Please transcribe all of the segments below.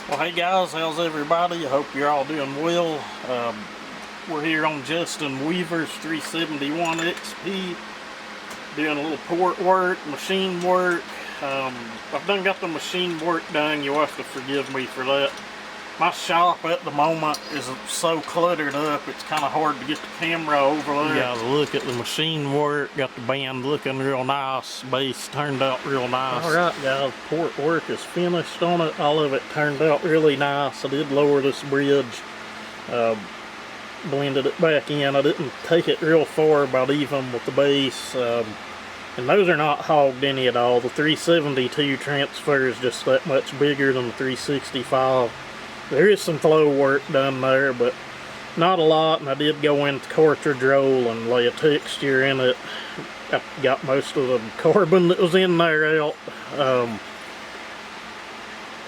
Well, hey guys, how's everybody? I hope you're all doing well. We're here on Justin Weaver's 371 XP doing a little port work, machine work. I've done got the machine work done. You'll have to forgive me for that. My shop at the moment is so cluttered up, it's kind of hard to get the camera over there. You guys look at the machine work, got the band looking real nice, base turned out real nice. Alright guys, port work is finished on it. All of it turned out really nice. I did lower this bridge, blended it back in. I didn't take it real far, about even with the base. And those are not hogged any at all. The 372 transfer is just that much bigger than the 365. There is some flow work done there, but not a lot, and I did go into cartridge roll and lay a texture in it. I got most of the carbon that was in there out.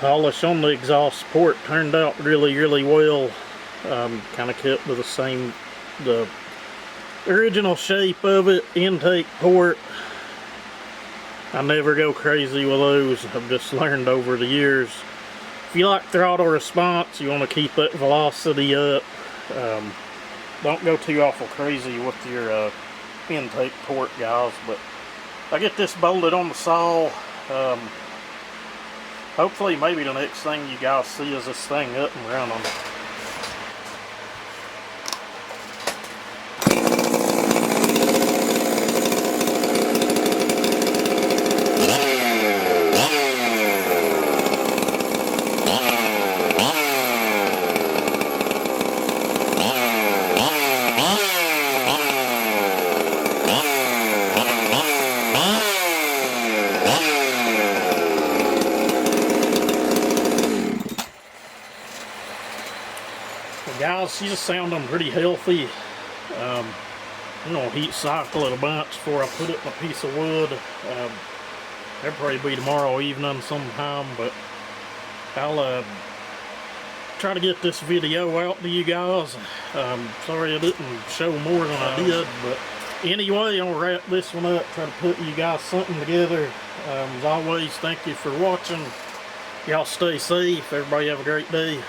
Polish on the exhaust port turned out really well. Kind of kept to the original shape of it. Intake port, I never go crazy with those. I've just learned over the years. If you like throttle response, you want to keep that velocity up. Don't go too awful crazy with your intake port, guys. But I get this bolted on the saw. Hopefully, maybe the next thing you guys see is this thing up and running. Guys, she's sounding pretty healthy. I'm gonna heat cycle it a bunch before I put it in a piece of wood. That'll probably be tomorrow evening sometime, but I'll try to get this video out to you guys. Sorry I didn't show more than I did, but anyway, I'll wrap this one up, try to put you guys something together. As always, thank you for watching. Y'all stay safe. Everybody have a great day.